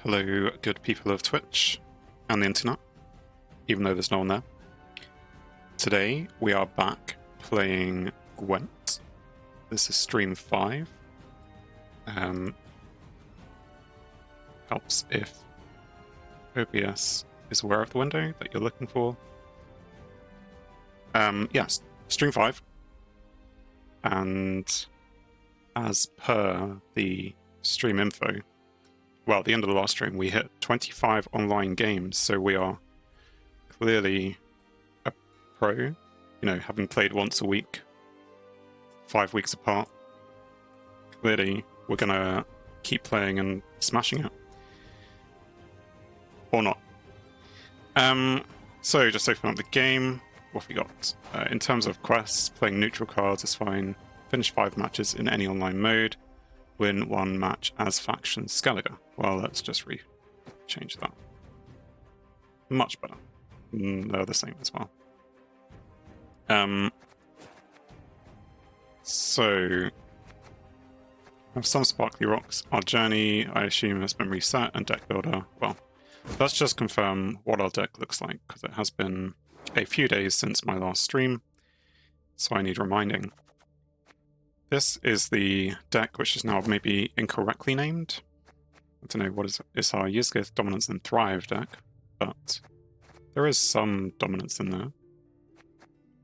Hello, good people of Twitch and the internet, even though there's no one there. Today we are back playing Gwent. This is stream 5. Helps if OBS is aware of the window that you're looking for. Yes, stream 5. And as per the stream info, well, at the end of the last stream, we hit 25 online games, so we are clearly a pro, you know, having played once a week, 5 weeks apart. Clearly, we're going to keep playing and smashing it. Or not. So, just open up the game. What have we got? In terms of quests, playing neutral cards is fine. Finish 5 matches in any online mode. Win 1 match as faction Skelliger. Well, let's just change that. Much better. They're the same as well. So, we have some sparkly rocks. Our journey, I assume, has been reset, and deck builder. Well, let's just confirm what our deck looks like, because it has been a few days since my last stream, so I need reminding. This is the deck, which is now maybe incorrectly named. I don't know, what is it? It's our Yizgith Dominance and Thrive deck, but there is some dominance in there.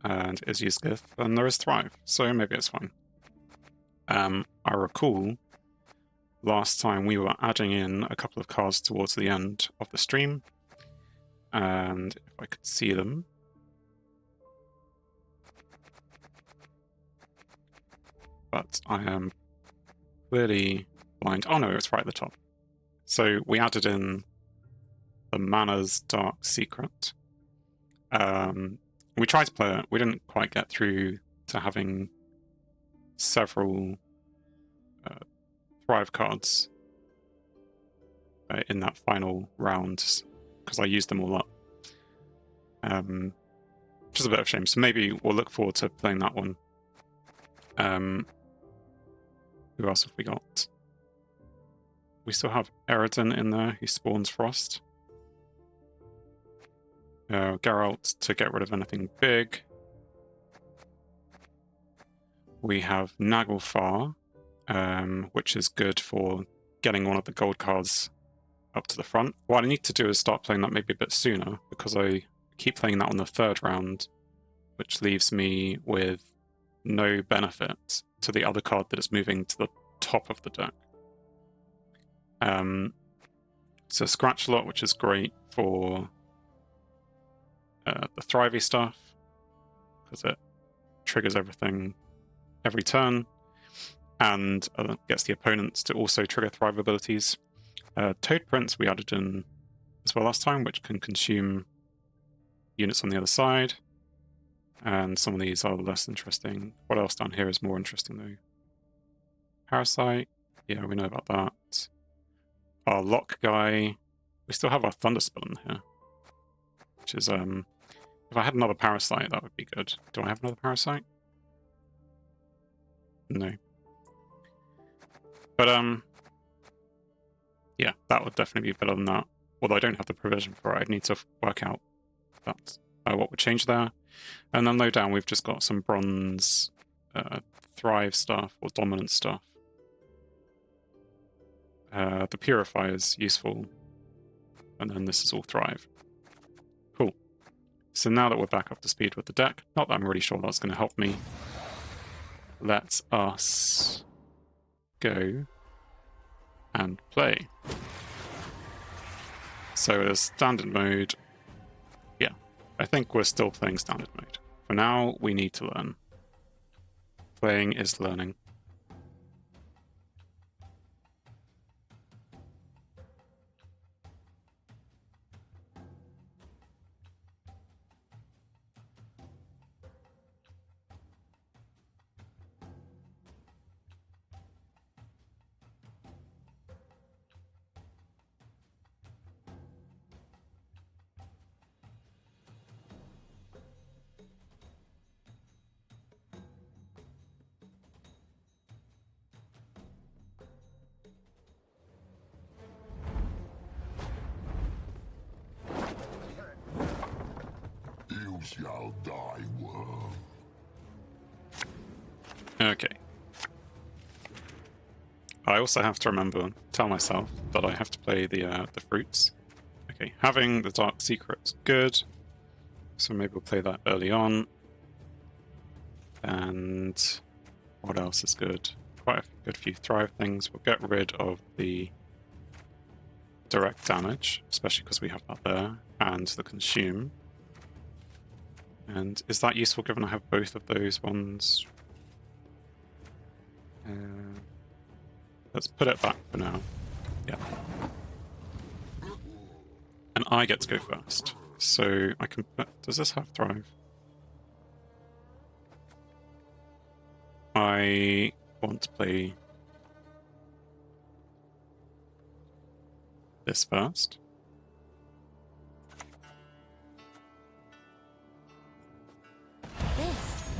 And it is Yizgith, and there is Thrive, so maybe it's fine. I recall last time we were adding in a couple of cards towards the end of the stream, and if I could see them. But I am clearly blind. Oh no, it's right at the top. So we added in the Mana's Dark Secret. We tried to play it. We didn't quite get through to having several Thrive cards in that final round, because I used them all up. Which is a bit of a shame. So maybe we'll look forward to playing that one. Who else have we got? We still have Eridan in there, who spawns Frost. Geralt to get rid of anything big. We have Naglfar, which is good for getting one of the gold cards up to the front. What I need to do is start playing that maybe a bit sooner, because I keep playing that on the 3rd round, which leaves me with no benefit to the other card that is moving to the top of the deck. So Scratch a lot, which is great for the Thrivey stuff, because it triggers everything every turn, and gets the opponents to also trigger Thrive abilities. Toad Prince we added in as well last time, which can consume units on the other side. And some of these are less interesting. What else down here is more interesting, though? Parasite. Yeah, we know about that. Our Lock guy. We still have our Thunderspell in here. Which is, if I had another Parasite, that would be good. Do I have another Parasite? No. But, yeah, that would definitely be better than that. Although I don't have the provision for it, I'd need to work out that, what would change there. And then low down, we've just got some bronze Thrive stuff, or dominant stuff. The Purify is useful. And then this is all Thrive. Cool. So now that we're back up to speed with the deck, not that I'm really sure that's going to help me, let us go and play. So as standard mode, yeah, I think we're still playing standard mode. For now, we need to learn. Playing is learning. shall die, worm. Okay. I also have to tell myself that I have to play the fruits. Okay, having the Dark Secret's good, so maybe we'll play that early on. And what else is good? Quite a good few Thrive things. We'll get rid of the direct damage, especially because we have that there, and the Consume. And is that useful given I have both of those ones? Let's put it back for now. Yeah. And I get to go first. So I can put... Does this have Thrive? I want to play this first. This?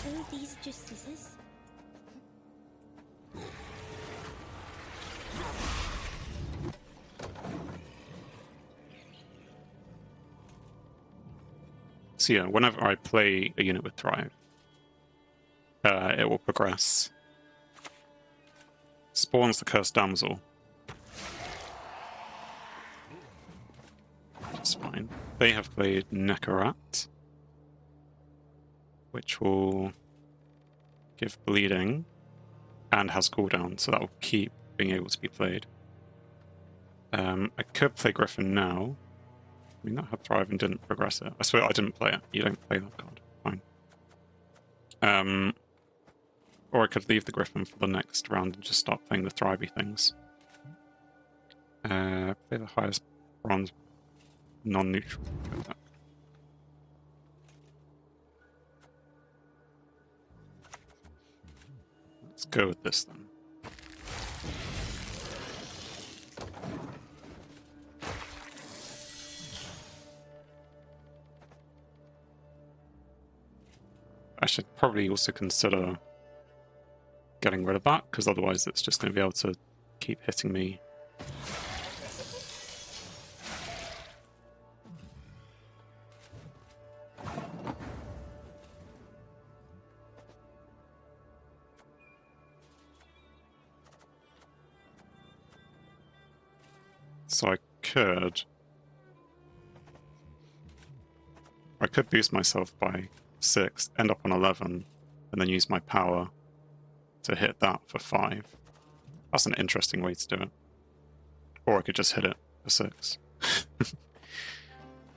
Oh, these are just scissors? So yeah, whenever I play a unit with Thrive, it will progress. Spawns the Cursed Damsel. Which is fine. They have played Nekarat, which will give bleeding and has cooldown, so that will keep being able to be played. I could play Griffin now. I mean, that had Thrive and didn't progress it. I swear I didn't play it. You don't play that card. Fine. Or I could leave the Griffin for the next round and just start playing the Thrivey things. Play the highest bronze non-neutral. Let's go with this then. I should probably also consider getting rid of that, because otherwise it's just going to be able to keep hitting me. So I could boost myself by 6, end up on 11, and then use my power to hit that for 5. That's an interesting way to do it. Or I could just hit it for 6.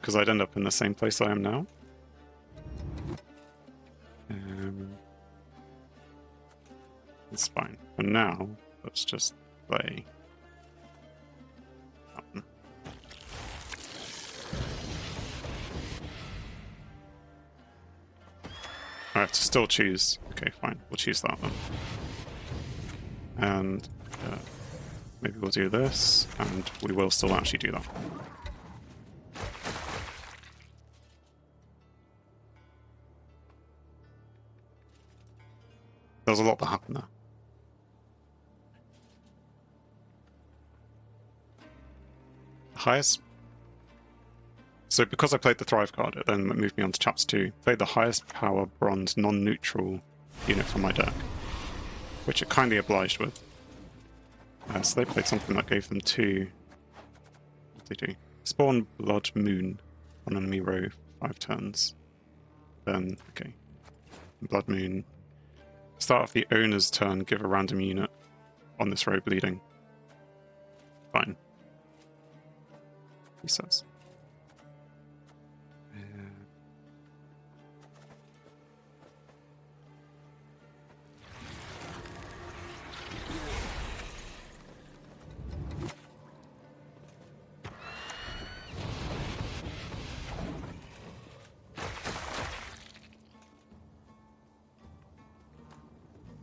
Because I'd end up in the same place I am now. It's fine. For now, let's just play. I have to still choose. Okay, fine. We'll choose that then. And maybe we'll do this, and we will still actually do that. There's a lot that happened there. Highest. So because I played the Thrive card, it then moved me on to Chapter 2. Played the highest power bronze non-neutral unit from my deck, which it kindly obliged with. So they played something that gave them 2. What did they do? Spawn Blood Moon on enemy row for 5 turns. Then, okay. Blood Moon. Start of the owner's turn, give a random unit on this row bleeding. Fine. He says.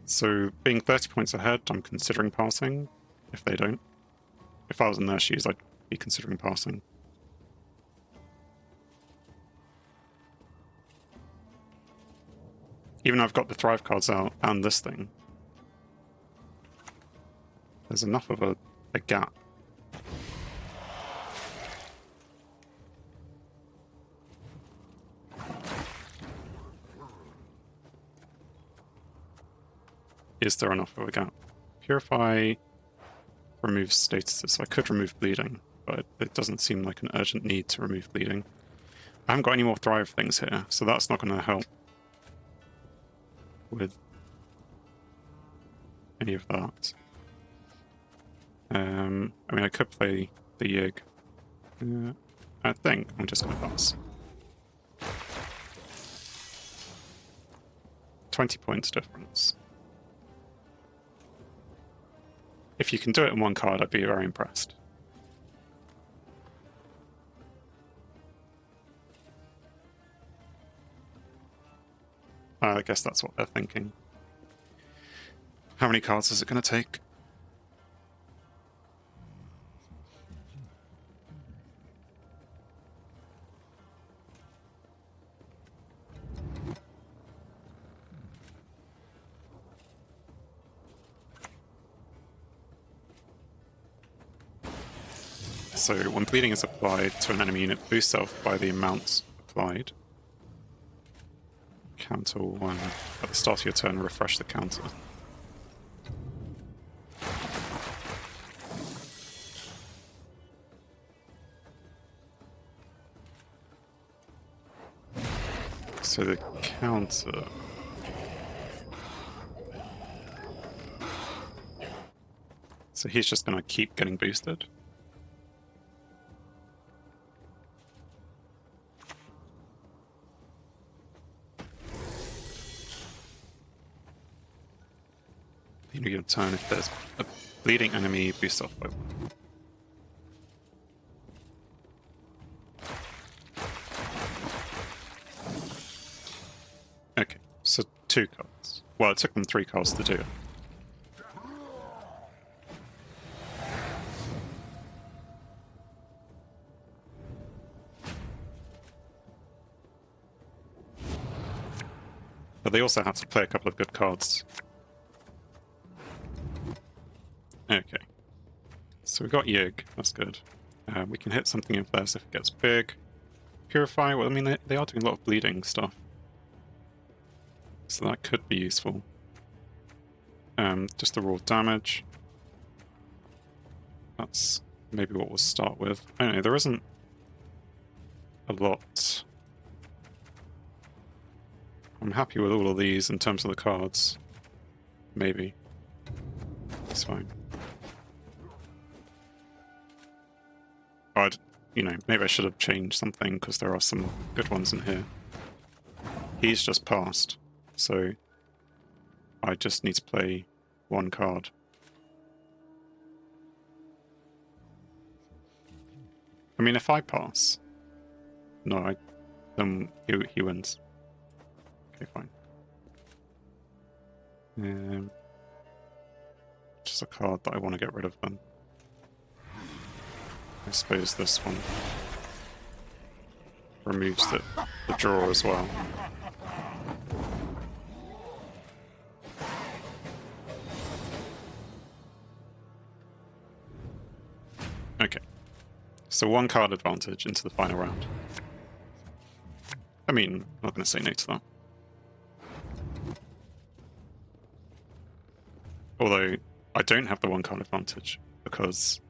So, being 30 points ahead, I'm considering passing, if they don't. If I was in their shoes, I'd be considering passing. Even though I've got the Thrive cards out and this thing, there's enough of a gap. is there enough of a gap? Purify removes statuses. I could remove bleeding, but it doesn't seem like an urgent need to remove bleeding. I haven't got any more thrive things here, so that's not going to help with any of that. I mean, I could play the Yig. I think I'm just going to pass. 20 points difference. If you can do it in one card, I'd be very impressed. I guess that's what they're thinking. How many cards is it going to take? So when bleeding is applied to an enemy unit, boost self by the amount applied. Counter 1. At the start of your turn, refresh the counter. So the counter... So he's just going to keep getting boosted. You can turn if there's a bleeding enemy, boost off by 1. Okay, so 2 cards. Well, it took them 3 cards to do it. But they also had to play a couple of good cards. Okay. So we got Yig, that's good. We can hit something in first if it gets big. Purify, well, I mean, they are doing a lot of bleeding stuff. So that could be useful. Just the raw damage. That's maybe what we'll start with. I don't know, there isn't a lot. I'm happy with all of these in terms of the cards. Maybe. It's fine. Maybe I should have changed something because there are some good ones in here. He's just passed, so I just need to play 1 card. I mean, if I pass, then he wins. Okay, fine. Just a card that I want to get rid of then. I suppose this one removes the draw as well. Okay. So 1 card advantage into the final round. I mean, I'm not going to say no to that. Although, I don't have the 1 card advantage because...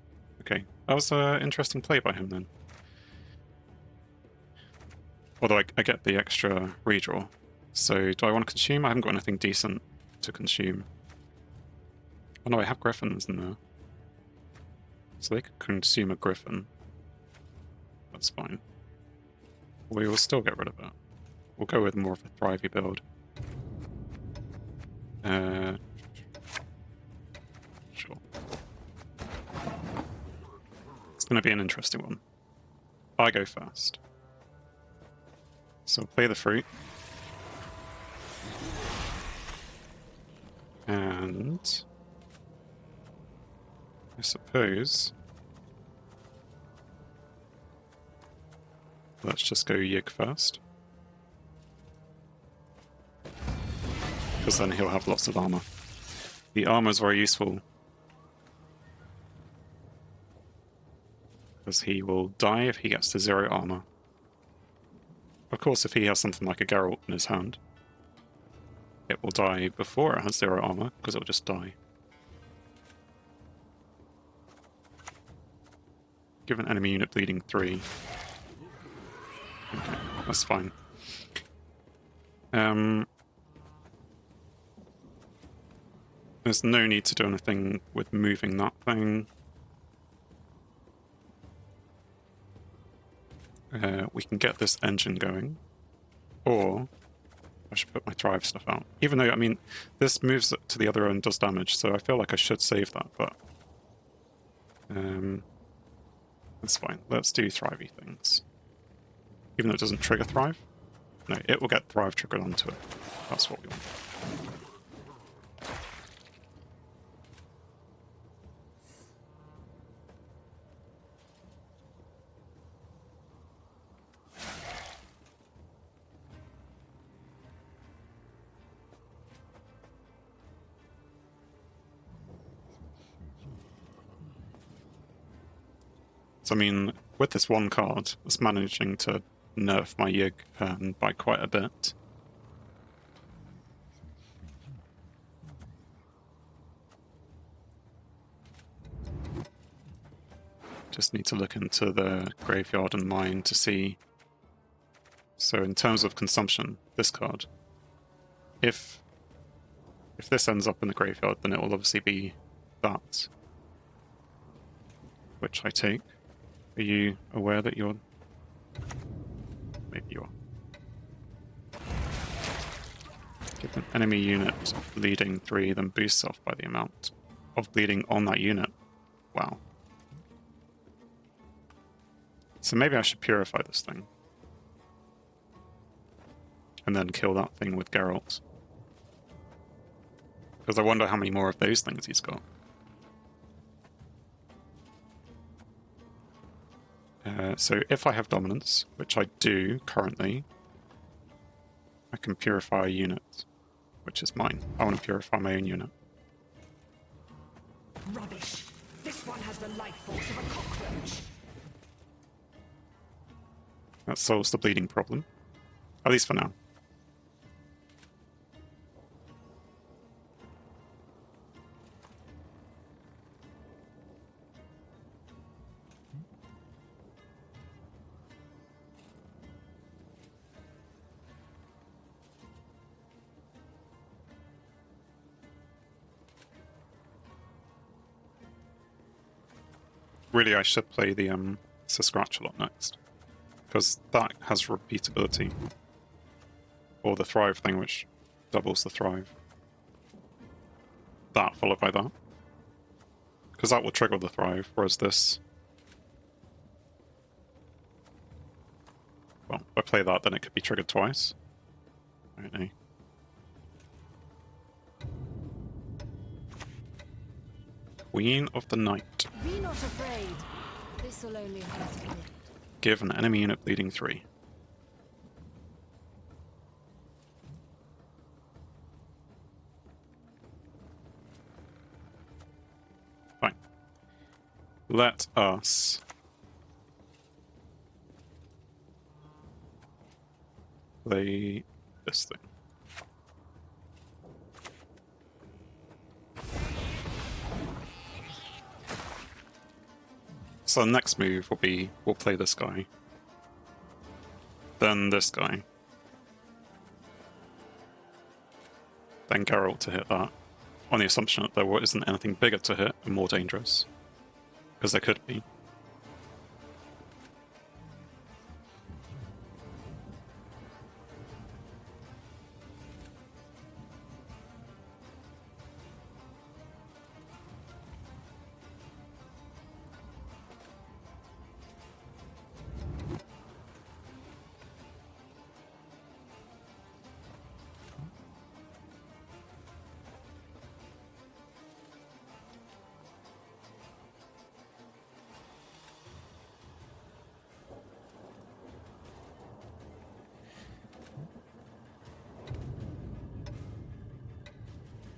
Okay, that was an interesting play by him then. Although I get the extra redraw. So do I want to consume? I haven't got anything decent to consume. Oh no, I have griffins in there. So they could consume a griffin. That's fine. We will still get rid of it. We'll go with more of a thrivey build. Sure. It's going to be an interesting one. I go first. So I'll play the fruit. And I suppose let's just go Yig first. Because then he'll have lots of armor. The armor is very useful. Because he will die if he gets to 0 armor. Of course, if he has something like a Geralt in his hand, it will die before it has 0 armor, because it will just die. Give an enemy unit bleeding 3. Okay, that's fine. There's no need to do anything with moving that thing. We can get this engine going. Or I should put my Thrive stuff out. Even though, I mean, this moves to the other end, does damage, so I feel like I should save that, but... that's fine. Let's do Thrivey things. Even though it doesn't trigger Thrive. No, it will get Thrive triggered onto it. That's what we want. So I mean, with this one card, it's managing to nerf my Yig by quite a bit. Just need to look into the graveyard and mine to see. So in terms of consumption, this card, if this ends up in the graveyard, then it will obviously be that, which I take. Are you aware that you're... Maybe you are. Give an enemy unit bleeding 3, then boosts off by the amount of bleeding on that unit. Wow. So maybe I should purify this thing. And then kill that thing with Geralt. Because I wonder how many more of those things he's got. So if I have dominance, which I do currently, I can purify a unit, which is mine. I want to purify my own unit. Rubbish. This one has the life force of a cockroach. That solves the bleeding problem, at least for now. Really, I should play the Scratch a lot next, because that has repeatability. Or the Thrive thing, which doubles the Thrive. That followed by that. Because that will trigger the Thrive, whereas this... Well, if I play that, then it could be triggered twice. I don't know. Queen of the Night. Be not afraid. This'll only hurt a bit. Give an enemy unit bleeding 3. Fine. Let us play this thing. So the next move will be, we'll play this guy. Then this guy. Then Geralt to hit that. On the assumption that there isn't anything bigger to hit and more dangerous. Because there could be.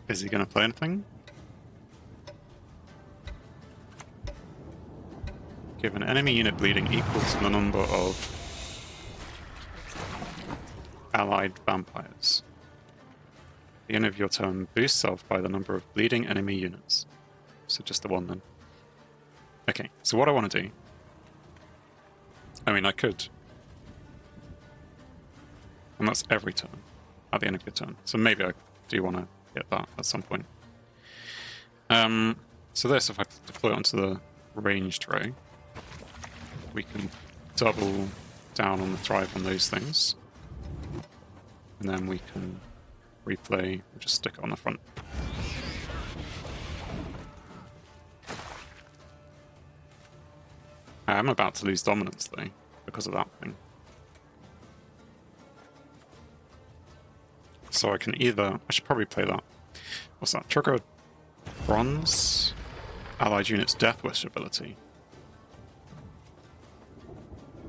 Is he going to play anything? Give an enemy unit bleeding equal to the number of allied vampires. the end of your turn, boost self by the number of bleeding enemy units. So just the one then. Okay, so what I want to do... I mean, I could... And that's every turn, at the end of your turn. So maybe I do want to get that at some point. So this, if I deploy it onto the ranged row, we can double down on the thrive on those things. And then we can replay, we'll just stick it on the front. I am about to lose dominance though, because of that thing. So I can either, I should probably play that. What's that? Trigger bronze, allied units death wish ability.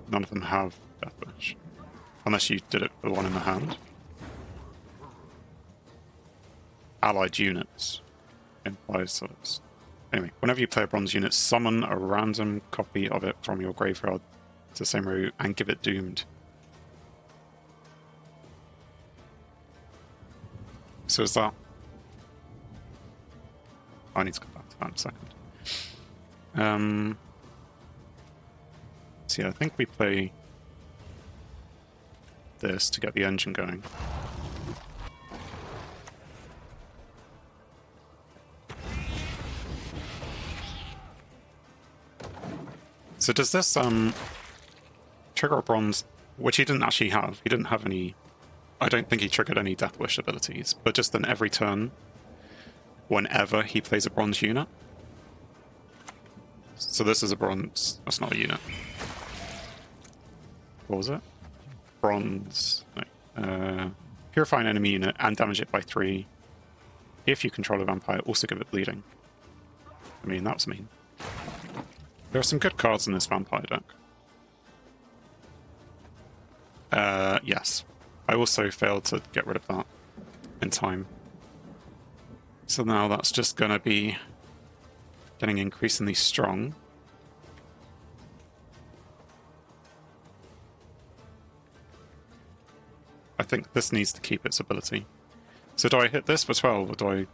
None of them have death wish. Unless you did it for the one in the hand. Allied units implies that it's... Anyway, whenever you play a bronze unit, summon a random copy of it from your graveyard to the same row and give it doomed. So is that... I need to come back to that in a second. So yeah, I think we play this to get the engine going. So does this trigger a bronze, which he didn't actually have. He didn't have any... I don't think he triggered any Death Wish abilities, but just then every turn, whenever he plays a bronze unit. So this is a bronze... That's not a unit. What was it? Bronze... No. Purify an enemy unit and damage it by 3. If you control a vampire, also give it bleeding. I mean, that was mean. There are some good cards in this vampire deck. Yes. I also failed to get rid of that in time. So now that's just going to be getting increasingly strong. I think this needs to keep its ability. So do I hit this for 12 or do I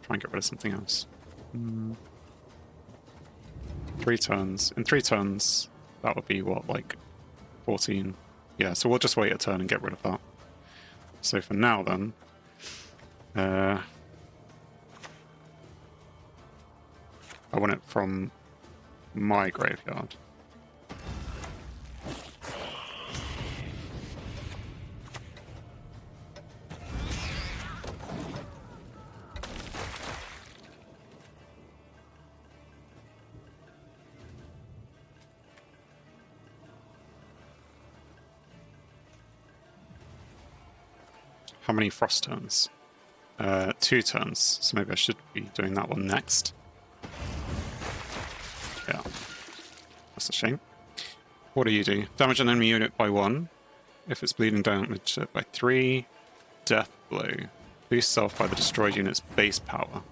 try and get rid of something else? 3 turns. In 3 turns, that would be what, like 14? Yeah, so we'll just wait a turn and get rid of that. So for now then, I want it from my graveyard. How many frost turns? 2 turns, so maybe I should be doing that one next. Yeah, that's a shame. What do you do? Damage an enemy unit by 1. If it's bleeding, damage it by 3. Death blow. Boost self by the destroyed unit's base power.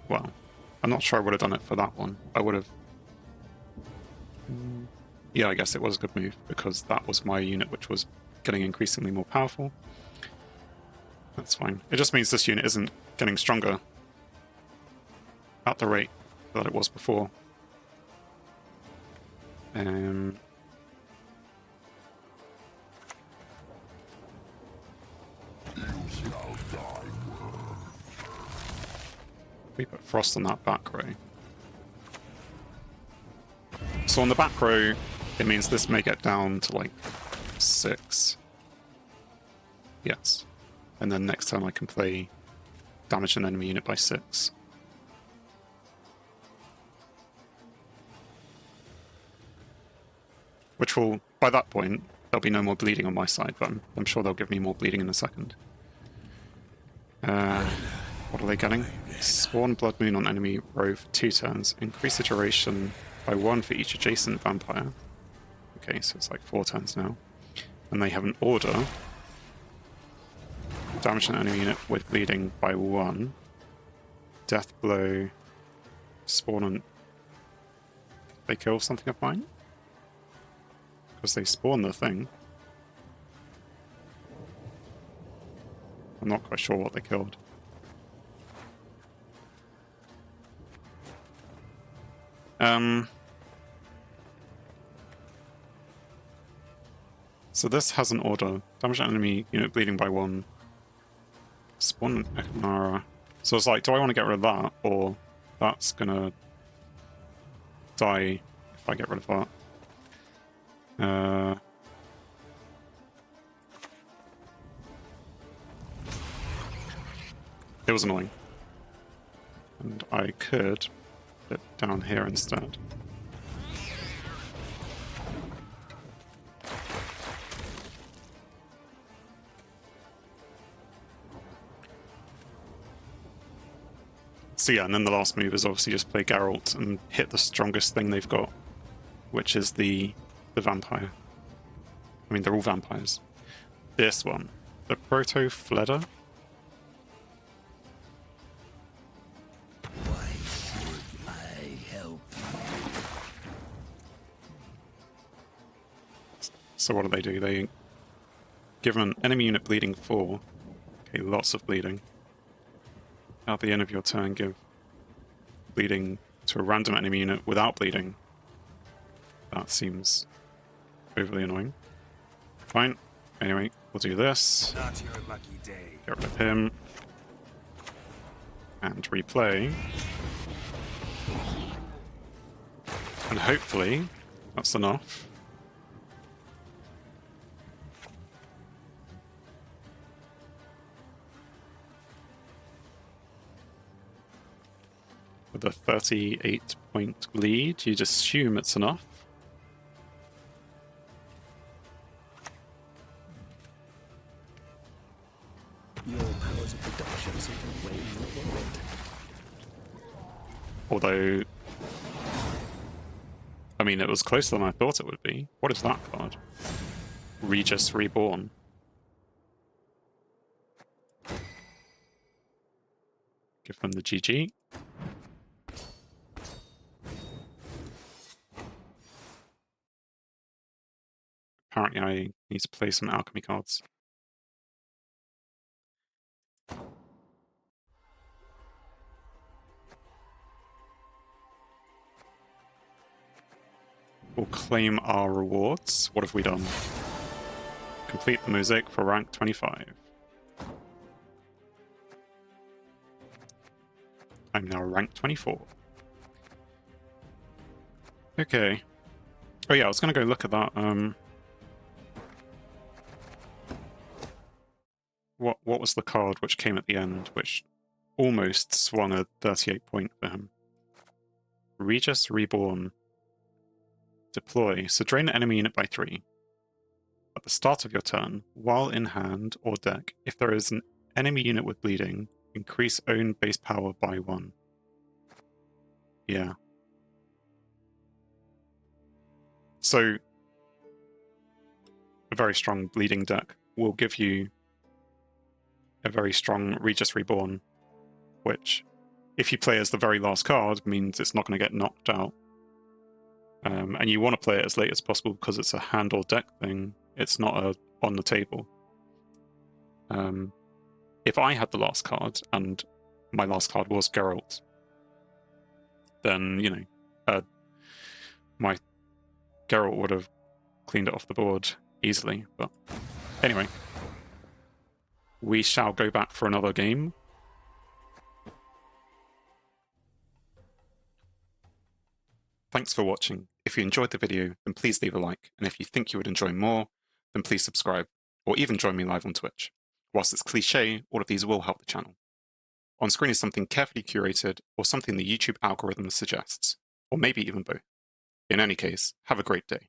Well, I'm not sure I would have done it for that one. I would have... Yeah, I guess it was a good move, because that was my unit which was getting increasingly more powerful. That's fine. It just means this unit isn't getting stronger at the rate that it was before. We put frost on that back row. So on the back row, it means this may get down to like 6. Yes. And then next turn I can play damage an enemy unit by 6. Which will, by that point, there'll be no more bleeding on my side, but I'm sure they'll give me more bleeding in a second. What are they getting? Spawn Blood Moon on enemy row for 2 turns. Increase the duration by 1 for each adjacent vampire. Okay, so it's like 4 turns now. And they have an order. Damage an enemy unit with bleeding by 1. Death blow. Spawn on... They kill something of mine? Because they spawn the thing. I'm not quite sure what they killed. So this has an order. Damage an enemy unit bleeding by 1. Spawn an Ekanara. So it's like, do I want to get rid of that, or that's gonna die if I get rid of that? It was annoying. And I could put it down here instead. So yeah, and then the last move is obviously just play Geralt and hit the strongest thing they've got, which is the vampire. I mean, they're all vampires. This one, the Proto Fleder. Why should I help? So what do? They give an enemy unit bleeding 4. Okay, lots of bleeding. At the end of your turn, give bleeding to a random enemy unit without bleeding. That seems overly annoying. Fine. Anyway, we'll do this. Not your lucky day. Get rid of him. And replay. And hopefully, that's enough. With a 38-point lead, you'd assume it's enough. Your powers of production seem to wane a little bit. Although, I mean, it was closer than I thought it would be. What is that card? Regis Reborn. Give them the GG. Apparently I need to play some alchemy cards. We'll claim our rewards. What have we done? Complete the mosaic for rank 25. I'm now rank 24. Okay. Oh yeah, I was gonna go look at that. What was the card which came at the end, which almost swung a 38 point for him? Regis Reborn. Deploy. So drain an enemy unit by 3. At the start of your turn, while in hand or deck, if there is an enemy unit with bleeding, increase own base power by 1. Yeah. So, a very strong bleeding deck will give you a very strong Regis Reborn, which, if you play as the very last card, means it's not going to get knocked out. And you want to play it as late as possible because it's a hand or deck thing. It's not a on the table. If I had the last card, and my last card was Geralt, then, you know, my Geralt would have cleaned it off the board easily. But anyway, we shall go back for another game. Thanks for watching. If you enjoyed the video, then please leave a like, and if you think you would enjoy more, then please subscribe, or even join me live on Twitch. Whilst it's cliche, all of these will help the channel. On screen is something carefully curated, or something the YouTube algorithm suggests, or maybe even both. In any case, have a great day.